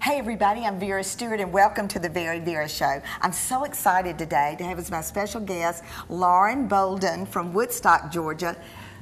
Hey everybody, I'm Vera Stewart and welcome to the VeryVera Show. I'm so excited today to have as my special guest Lauren Bolden from Woodstock, Georgia,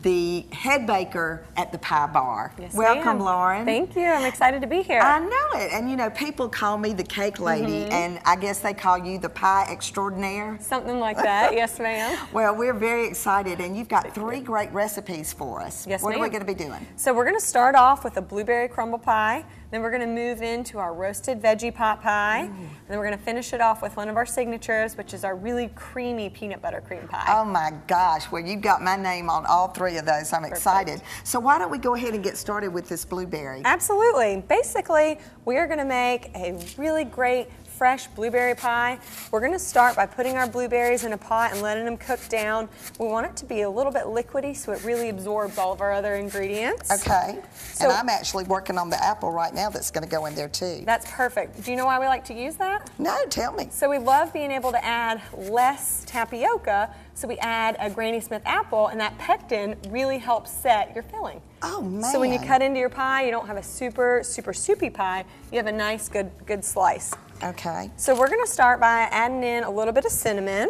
the head baker at the Pie Bar. Yes, welcome, Lauren. Thank you. I'm excited to be here. I know it. And you know, people call me the cake lady, and I guess they call you the pie extraordinaire. Something like that. Yes, ma'am. Well, we're very excited, and you've got three great recipes for us. Yes, What ma'am. are we going to be doing? So we're going to start off with a blueberry crumble pie. Then we're going to move into our roasted veggie pot pie. And then we're going to finish it off with one of our signatures, which is our really creamy peanut butter cream pie. Oh my gosh, well you've got my name on all three of those. I'm excited. So why don't we go ahead and get started with this blueberry? Absolutely. Basically, we are going to make a really great fresh blueberry pie. We're going to start by putting our blueberries in a pot and letting them cook down. We want it to be a little bit liquidy so it really absorbs all of our other ingredients. Okay. So, and I'm actually working on the apple right now that's going to go in there too. That's perfect. Do you know why we like to use that? No, tell me. So we love being able to add less tapioca, so we add a Granny Smith apple, and that pectin really helps set your filling. Oh man. So when you cut into your pie, you don't have a super soupy pie, you have a nice good slice. Okay. So we're going to start by adding in a little bit of cinnamon.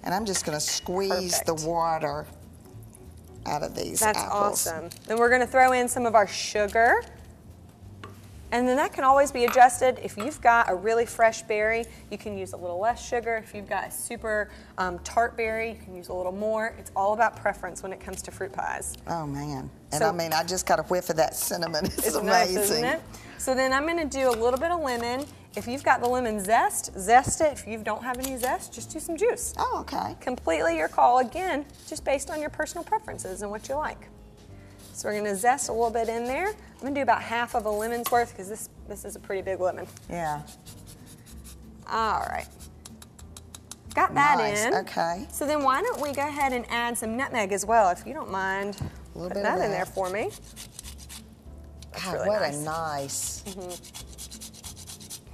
And I'm just going to squeeze the water out of these apples. That's awesome. Then we're going to throw in some of our sugar. And then that can always be adjusted. If you've got a really fresh berry, you can use a little less sugar. If you've got a super tart berry, you can use a little more. It's all about preference when it comes to fruit pies. Oh man. And So, I mean, I just got a whiff of that cinnamon. It's amazing. Nice, isn't it? So then I'm going to do a little bit of lemon. If you've got the lemon zest, zest it. If you don't have any zest, just do some juice. Oh, okay. Completely your call. Again, just based on your personal preferences and what you like. So we're going to zest a little bit in there. I'm going to do about half of a lemon's worth because this is a pretty big lemon. Yeah. All right. Got that in. Okay. So then why don't we go ahead and add some nutmeg as well, if you don't mind putting that in there for me. God, really what nice. a nice.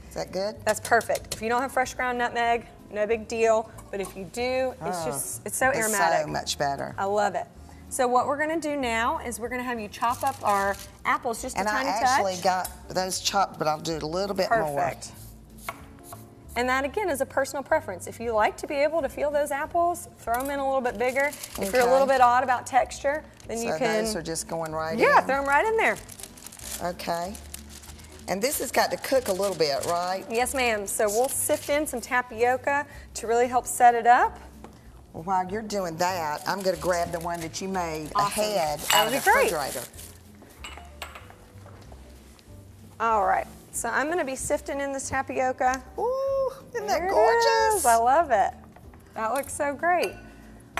Is that good? That's perfect. If you don't have fresh ground nutmeg, no big deal. But if you do, it's so aromatic. It's so much better. I love it. So what we're going to do now is we're going to have you chop up our apples just a tiny touch. And I actually got those chopped, but I'll do it a little bit more. Perfect. And that again is a personal preference. If you like to be able to feel those apples, throw them in a little bit bigger. If you're a little bit odd about texture, then you can. So those are just going right in? Yeah, throw them right in there. Okay. And this has got to cook a little bit, right? Yes, ma'am. So we'll sift in some tapioca to really help set it up. Well, while you're doing that, I'm going to grab the one that you made ahead That out of would the be great. refrigerator. All right. So I'm going to be sifting in this tapioca. Ooh, isn't that There it gorgeous? is. I love it. That looks so great.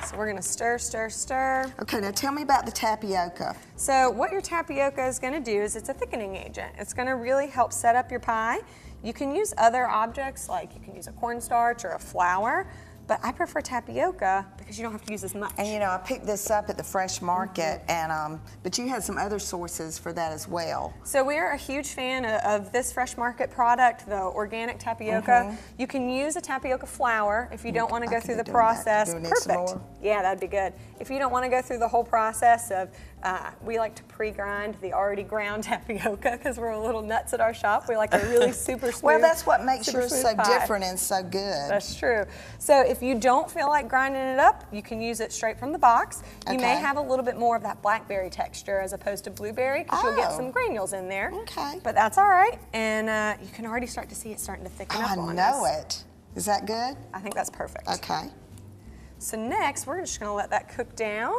So we're going to stir, stir, stir. Okay, now tell me about the tapioca. So what your tapioca is going to do is it's a thickening agent. It's going to really help set up your pie. You can use other objects, like you can use a cornstarch or a flour, but I prefer tapioca because you don't have to use as much. And you know, I picked this up at the fresh market, and but you had some other sources for that as well. So we're a huge fan of this fresh market product, the organic tapioca. You can use a tapioca flour if you don't want to go through the process. Do we need some more? Yeah, that'd be good. If you don't want to go through the whole process of, we like to pre-grind the already ground tapioca because we're a little nuts at our shop. We like a really super smooth. Well, that's what makes super yours smooth so pie. different and so good. That's true. So if you don't feel like grinding it up, you can use it straight from the box. You may have a little bit more of that blackberry texture as opposed to blueberry because you'll get some granules in there. Okay. But that's all right. And you can already start to see it starting to thicken up on us. I know it. Is that good? I think that's perfect. Okay. So next, we're just going to let that cook down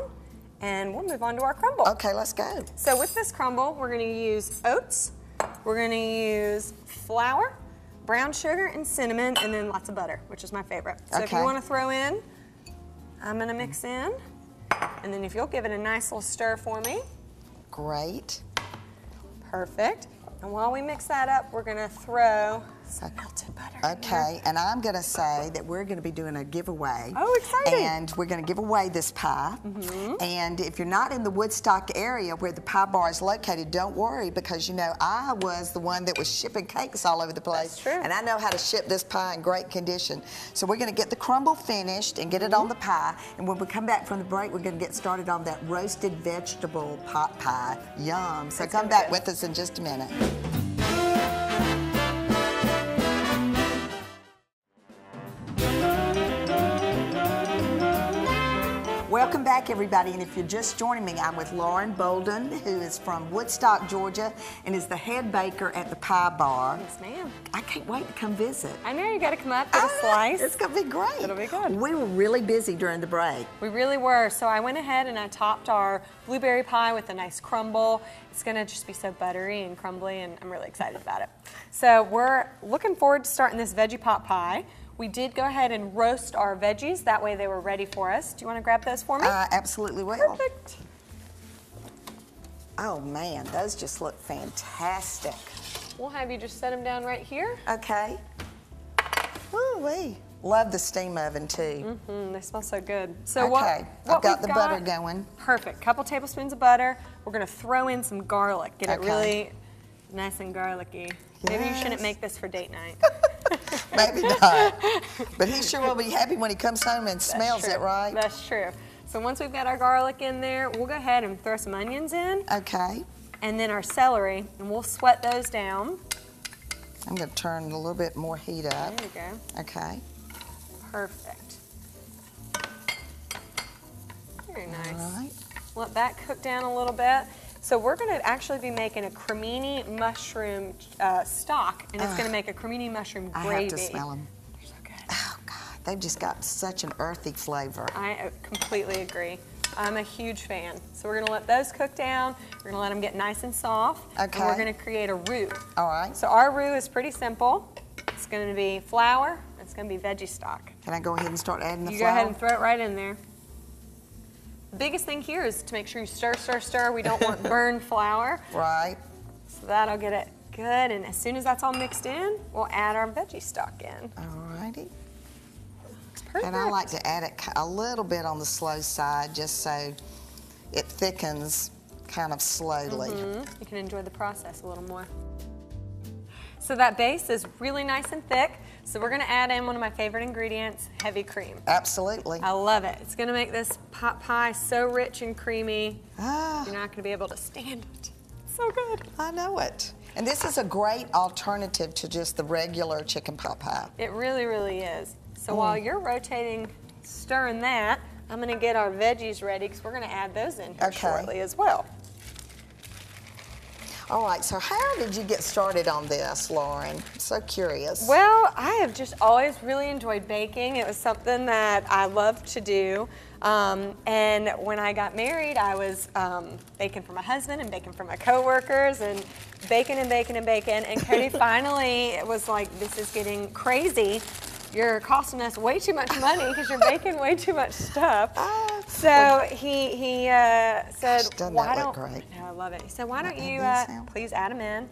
and we'll move on to our crumble. Okay, let's go. So with this crumble, we're going to use oats, we're going to use flour, brown sugar, and cinnamon, and then lots of butter, which is my favorite. So if you want to throw in, I'm going to mix in, and then if you'll give it a nice little stir for me. Great. Perfect. And while we mix that up, we're going to throw some melted butter in there. Okay, and I'm going to say that we're going to be doing a giveaway. Oh, exciting. And we're going to give away this pie. And if you're not in the Woodstock area where the Pie Bar is located, don't worry, because you know, I was the one that was shipping cakes all over the place. That's true. And I know how to ship this pie in great condition. So we're going to get the crumble finished and get it on the pie. And when we come back from the break, we're going to get started on that roasted vegetable pot pie. Yum. So come back with us in just a minute. Welcome back, everybody, and if you're just joining me, I'm with Lauren Bolden, who is from Woodstock, Georgia, and is the head baker at the Pie Bar. Yes, ma'am. I can't wait to come visit. I know, you got to come up, get a slice. It's going to be great. It'll be good. We were really busy during the break. We really were, so I went ahead and I topped our blueberry pie with a nice crumble. It's gonna just be so buttery and crumbly, and I'm really excited about it. So we're looking forward to starting this veggie pot pie. We did go ahead and roast our veggies, that way they were ready for us. Do you wanna grab those for me? Absolutely will. Perfect. Oh man, those just look fantastic. We'll have you just set them down right here. Okay. Ooh-wee. Love the steam oven too. They smell so good. So okay, I've got the butter going. Perfect. Couple tablespoons of butter. We're gonna throw in some garlic. Get it really nice and garlicky. Yes. Maybe you shouldn't make this for date night. Maybe not. But he sure will be happy when he comes home and smells it, right? That's true. So once we've got our garlic in there, we'll go ahead and throw some onions in. Okay. And then our celery, and we'll sweat those down. I'm going to turn a little bit more heat up. There you go. Okay. Perfect. Very nice. All right. Let that cook down a little bit. So we're going to actually be making a cremini mushroom stock, and it's going to make a cremini mushroom gravy. I have to smell them. They're so good. Oh, God. They've just got such an earthy flavor. I completely agree. I'm a huge fan. So we're going to let those cook down. We're going to let them get nice and soft. Okay. And we're going to create a roux. All right. So our roux is pretty simple. It's going to be flour. It's going to be veggie stock. Can I go ahead and start adding the flour? You go ahead and throw it right in there. The biggest thing here is to make sure you stir, stir, stir. We don't want burned flour. Right. So that'll get it good. And as soon as that's all mixed in, we'll add our veggie stock in. All righty. Perfect. And I like to add it a little bit on the slow side just so it thickens kind of slowly. You can enjoy the process a little more. So that base is really nice and thick. So we're going to add in one of my favorite ingredients, heavy cream. Absolutely. I love it. It's going to make this pot pie so rich and creamy. Ah, You're not going to be able to stand it. So good. I know it. And this is a great alternative to just the regular chicken pot pie. It really, really is. So while you're rotating, stirring that, I'm going to get our veggies ready because we're going to add those in here shortly as well. All right, so how did you get started on this, Lauren? I'm so curious. Well, I have just always really enjoyed baking. It was something that I loved to do. And when I got married, I was baking for my husband and baking for my coworkers and baking and baking and baking. And Cody finally was like, this is getting crazy. You're costing us way too much money because you're baking way too much stuff. So he said, why don't, great. No, I love it. He said, why don't you please add them in,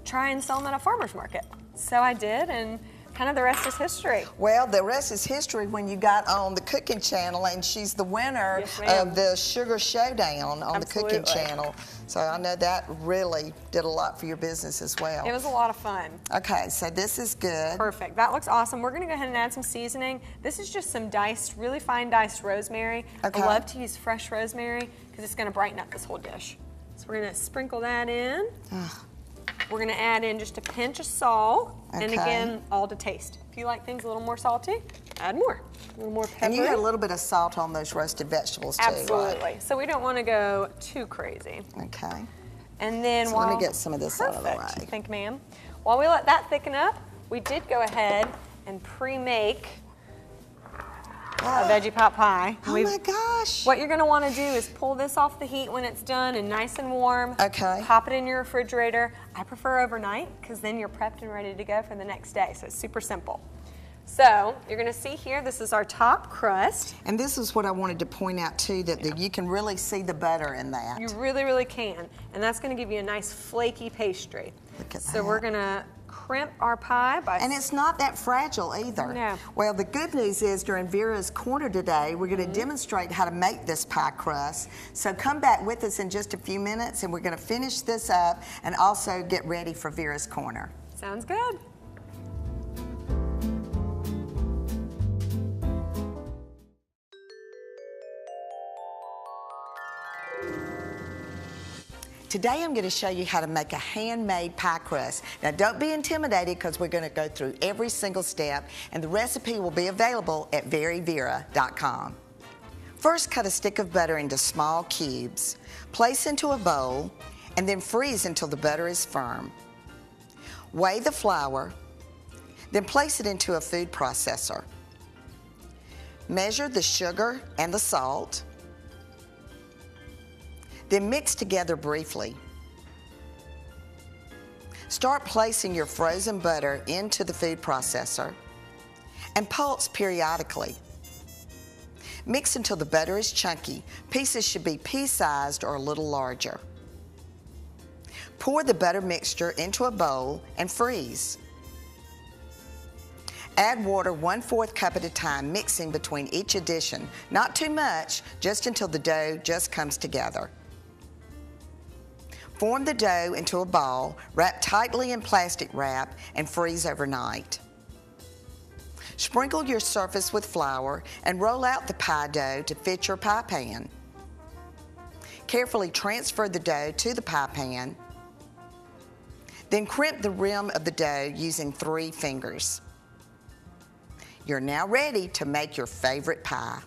try and sell them at a farmer's market. So I did, and kind of the rest is history. Well, the rest is history when you got on the cooking channel, and she's the winner of the Sugar Showdown on the cooking channel. So I know that really did a lot for your business as well. It was a lot of fun. Okay, so this is good. Perfect. That looks awesome. We're going to go ahead and add some seasoning. This is just some diced, really fine diced rosemary. I love to use fresh rosemary because it's going to brighten up this whole dish. So we're going to sprinkle that in. We're going to add in just a pinch of salt, and again, all to taste. If you like things a little more salty, add more. A little more pepper. And you had a little bit of salt on those roasted vegetables too, Absolutely. right? So we don't want to go too crazy. Okay. And then let me get some of this out of the way. Thank you, ma'am. While we let that thicken up, we did go ahead and pre-make a veggie pot pie. Oh my gosh. What you're going to want to do is pull this off the heat when it's done and nice and warm. Okay. Pop it in your refrigerator. I prefer overnight because then you're prepped and ready to go for the next day. So it's super simple. So you're going to see here, this is our top crust. And this is what I wanted to point out too, that you can really see the butter in that. You really, really can. And that's going to give you a nice flaky pastry. Look at that. So we're going to crimp our pie by... And it's not that fragile either. No. Well, the good news is during Vera's Corner today, we're going to demonstrate how to make this pie crust. So come back with us in just a few minutes, and we're going to finish this up and also get ready for Vera's Corner. Sounds good. Today I'm going to show you how to make a handmade pie crust. Now don't be intimidated because we're going to go through every single step, and the recipe will be available at VeryVera.com. First, cut a stick of butter into small cubes, place into a bowl, and then freeze until the butter is firm. Weigh the flour, then place it into a food processor. Measure the sugar and the salt, then mix together briefly. Start placing your frozen butter into the food processor and pulse periodically. Mix until the butter is chunky. Pieces should be pea-sized or a little larger. Pour the butter mixture into a bowl and freeze. Add water 1/4 cup at a time, mixing between each addition. Not too much, just until the dough just comes together. Form the dough into a ball, wrap tightly in plastic wrap, and freeze overnight. Sprinkle your surface with flour and roll out the pie dough to fit your pie pan. Carefully transfer the dough to the pie pan. Then crimp the rim of the dough using 3 fingers. You're now ready to make your favorite pie.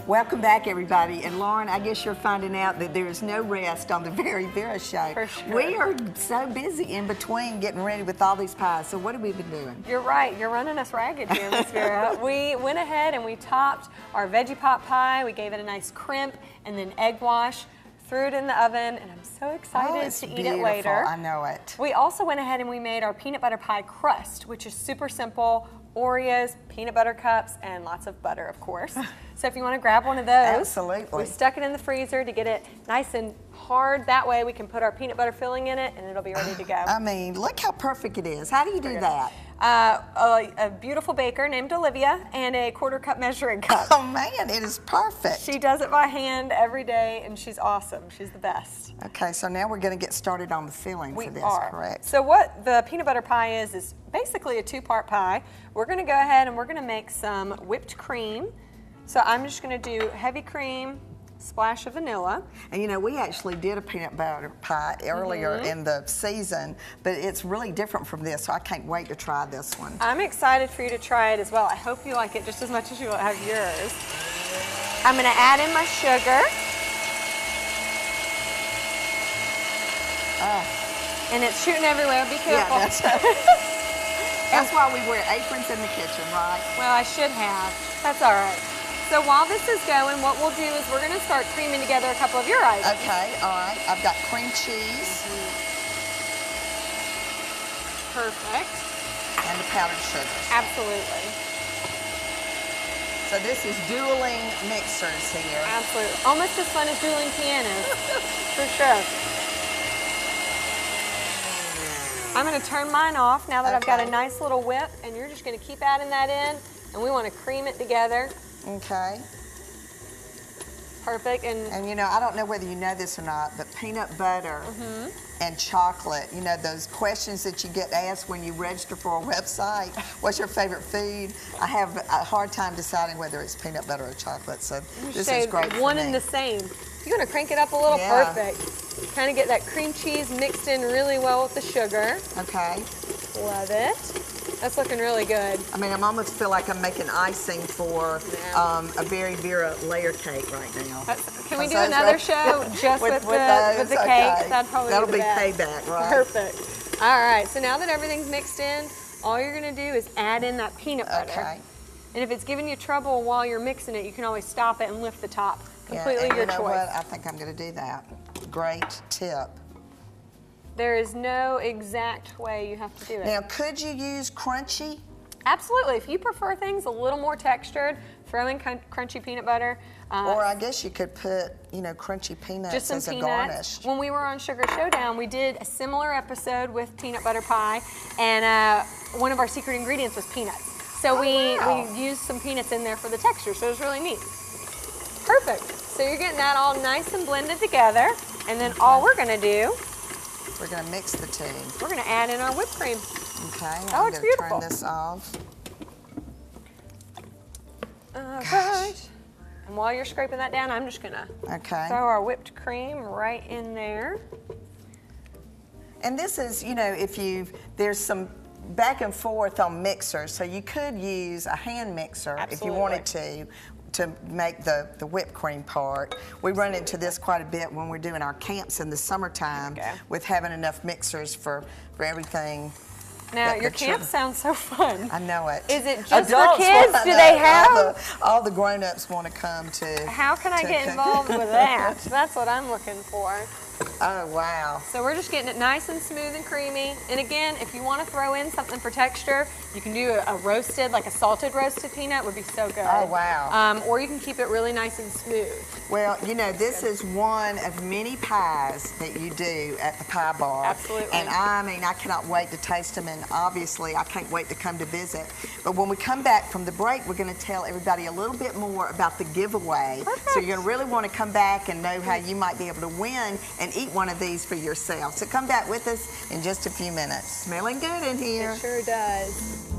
Welcome back, everybody. And Lauren, I guess you're finding out that there is no rest on the VeryVera show. For sure. We are so busy in between getting ready with all these pies. So what have we been doing? You're right. You're running us ragged here, Miss Vera. We went ahead and we topped our Veggie Pot Pie. We gave it a nice crimp and then egg wash. Threw it in the oven, and I'm so excited to eat it later. I know it. We also went ahead and we made our peanut butter pie crust, which is super simple. Oreos, peanut butter cups, and lots of butter, of course. So if you want to grab one of those, absolutely. We stuck it in the freezer to get it nice and hard. That way we can put our peanut butter filling in it, and it'll be ready to go. I mean, look how perfect it is. How do you do that? A beautiful baker named Olivia and a 1/4 cup measuring cup. Oh man, it is perfect. She does it by hand every day, and she's awesome. She's the best. Okay, so now we're going to get started on the filling for this, correct? So what the peanut butter pie is basically a 2-part pie. We're going to go ahead and we're going to make some whipped cream. So I'm just going to do heavy cream, splash of vanilla. And you know, we actually did a peanut butter pie earlier in the season, but it's really different from this, so I can't wait to try this one. I'm excited for you to try it as well. I hope you like it just as much as you have yours. I'm going to add in my sugar. And it's shooting everywhere. Be careful. Yeah, that's why we wear aprons in the kitchen, right? Well, I should have. That's all right. So while this is going, what we'll do is we're going to start creaming together a couple of your items. Okay, all right. I've got cream cheese. Perfect. And the powdered sugar. Absolutely. So this is dueling mixers here. Absolutely. Almost as fun as dueling pianos. For sure. I'm going to turn mine off now that I've got a nice little whip, and you're just going to keep adding that in, and we want to cream it together. Okay. Perfect. And you know, I don't know whether you know this or not, but peanut butter and chocolate, you know, those questions that you get asked when you register for a website, what's your favorite food? I have a hard time deciding whether it's peanut butter or chocolate, so this is great for one me. and the same. You're going to crank it up a little. Yeah. Perfect. Kind of get that cream cheese mixed in really well with the sugar. Okay. Love it. That's looking really good. I mean, I almost feel like I'm making icing for a VeryVera layer cake right now. Can we do another show just with the cake? That'll be payback, right? Perfect. All right, so now that everything's mixed in, all you're gonna do is add in that peanut butter. Okay. And if it's giving you trouble while you're mixing it, you can always stop it and lift the top. Completely your choice. You know what? I think I'm gonna do that. Great tip. There is no exact way you have to do it. Now, could you use crunchy? Absolutely. If you prefer things a little more textured, throw in crunchy peanut butter. Or I guess you could put, you know, crunchy peanuts just some as a peanuts. garnish. When we were on Sugar Showdown, we did a similar episode with peanut butter pie, and one of our secret ingredients was peanuts. So we used some peanuts in there for the texture, so it was really neat. Perfect. So you're getting that all nice and blended together, and then all we're gonna do, we're gonna mix the two. We're gonna add in our whipped cream. Okay, that looks beautiful. I'm gonna turn this off. All right. And while you're scraping that down, I'm just gonna throw our whipped cream right in there. And this is, you know, there's some back and forth on mixers, so you could use a hand mixer if you wanted to make the whipped cream part. We run into this quite a bit when we're doing our camps in the summertime with having enough mixers for everything. Now, your camp sounds so fun. I know it. Is it just for kids? Do they have? All the grown-ups want to come to. How can I get involved with that? That's what I'm looking for. Oh, wow. So we're just getting it nice and smooth and creamy. And again, if you want to throw in something for texture, you can do a roasted, like a salted roasted peanut would be so good. Oh, wow. Or you can keep it really nice and smooth. Well, you know, this is one of many pies that you do at the Pie Bar. Absolutely. And I mean, I cannot wait to taste them, and obviously I can't wait to come to visit. But when we come back from the break, we're going to tell everybody a little bit more about the giveaway. Perfect. So you're going to really want to come back and know how you might be able to win and eat one of these for yourself. So come back with us in just a few minutes. Smelling good in here. It sure does.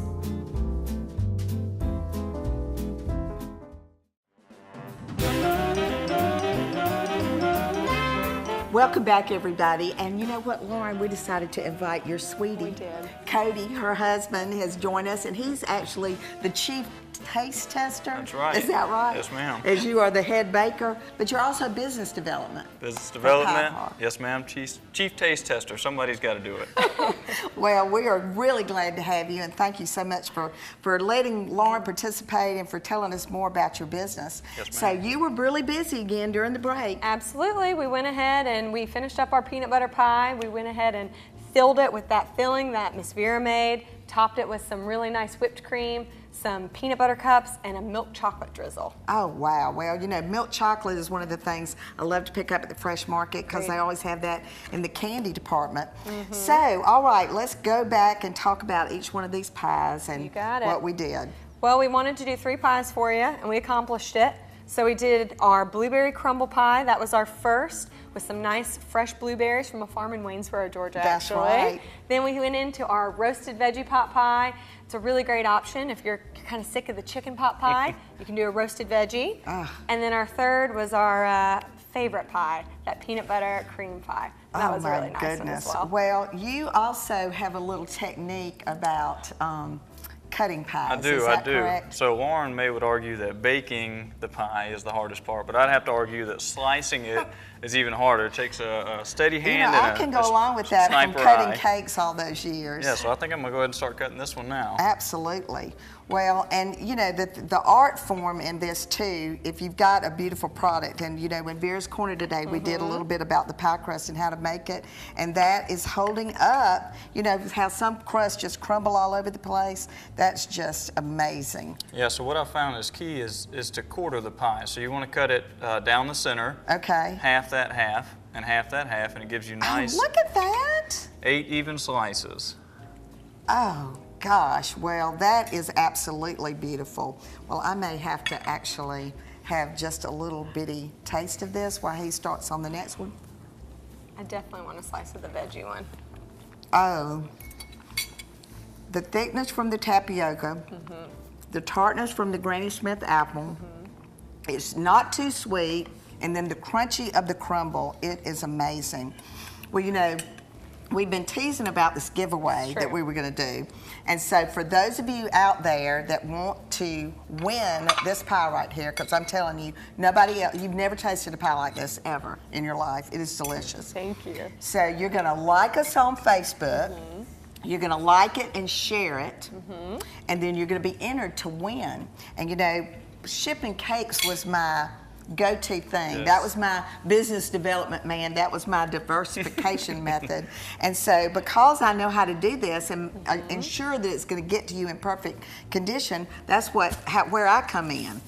Welcome back, everybody. And you know what, Lauren, we decided to invite your sweetie. We did. Cody, her husband, has joined us, and he's actually the chief taste tester. That's right. Is that right? Yes, ma'am. As you are the head baker, but you're also business development. Business development. Yes, ma'am. Chief taste tester. Somebody's got to do it. Well, we are really glad to have you, and thank you so much for letting Lauren participate and for telling us more about your business. Yes, ma'am. So you were really busy again during the break. Absolutely. We went ahead and we finished up our peanut butter pie. We went ahead and filled it with that filling that Miss Vera made, topped it with some really nice whipped cream, some peanut butter cups, and a milk chocolate drizzle. Oh, wow. Well, you know, milk chocolate is one of the things I love to pick up at the fresh market because they always have that in the candy department. So, all right, let's go back and talk about each one of these pies and what we did. Well, we wanted to do 3 pies for you, and we accomplished it. So we did our blueberry crumble pie. That was our first, with some nice fresh blueberries from a farm in Waynesboro, Georgia, That's actually. right. Then we went into our roasted veggie pot pie. It's a really great option if you're kind of sick of the chicken pot pie. You can do a roasted veggie. And then our third was our favorite pie, that peanut butter cream pie. And that was a really nice one as well. Well, you also have a little technique about cutting pies. I do, Is that correct? So Lauren would argue that baking the pie is the hardest part, but I'd have to argue that slicing it is even harder. It takes a steady hand I can go along with that from cutting cakes all those years. Yeah, so I think I'm going to go ahead and start cutting this one now. Absolutely. Well, and you know, the art form in this too, if you've got a beautiful product, and you know, when Vera's Corner today, we did a little bit about the pie crust and how to make it, and that is holding up, you know, how some crusts just crumble all over the place. That's just amazing. Yeah, so what I found is key is to quarter the pie. So you want to cut it down the center. Okay. Half that half, and half that half, and it gives you nice look at that. 8 even slices. Oh. Gosh, well, that is absolutely beautiful. Well, I may have to actually have just a little bitty taste of this while he starts on the next one. I definitely want a slice of the veggie one. Oh, the thickness from the tapioca, the tartness from the Granny Smith apple, it's not too sweet, and then the crunchy of the crumble, it is amazing. Well, you know, we've been teasing about this giveaway that we were going to do. And so for those of you out there that want to win this pie right here, because I'm telling you, nobody else, you've never tasted a pie like this ever in your life. It is delicious. Thank you. So you're going to like us on Facebook. You're going to like it and share it. And then you're going to be entered to win. And you know, shipping cakes was my go-to thing. Yes. That was my business development, man. That was my diversification method. And so because I know how to do this and ensure that it's going to get to you in perfect condition, that's where I come in.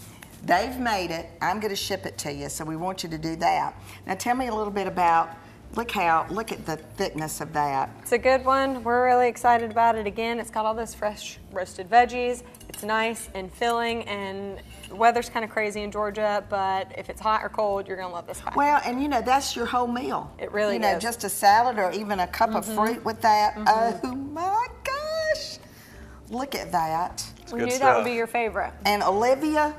They've made it. I'm going to ship it to you. So we want you to do that. Now tell me a little bit about, look at the thickness of that. It's a good one. We're really excited about it. Again, it's got all those fresh roasted veggies. It's nice and filling, and the weather's kind of crazy in Georgia, but if it's hot or cold, you're gonna love this pie. Well, and you know, that's your whole meal. It really is. You know, is. just a salad or even a cup of fruit with that. Oh my gosh. Look at that. We knew that would be your favorite. And Olivia,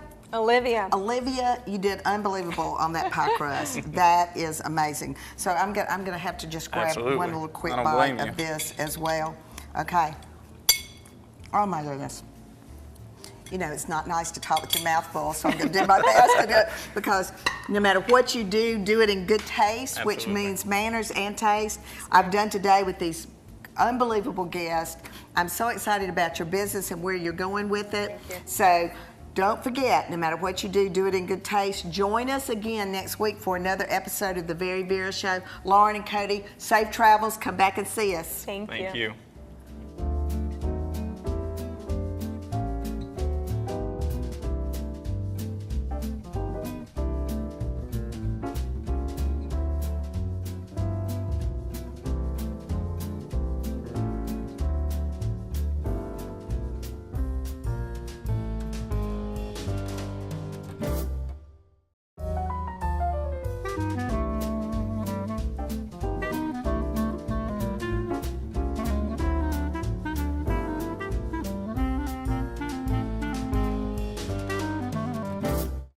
you did unbelievable on that pie crust. That is amazing. So I'm gonna have to just grab one little quick bite of this as well. Okay. Oh my goodness. You know, it's not nice to talk with your mouth full, so I'm going to do my best to do it, because no matter what you do it in good taste, which Absolutely. means manners and taste. I've done today with these unbelievable guests. I'm so excited about your business and where you're going with it. Thank you. So don't forget, no matter what you do it in good taste. Join us again next week for another episode of the VeryVera Show. Lauren and Cody, safe travels. Come back and see us. Thank you. Thank you.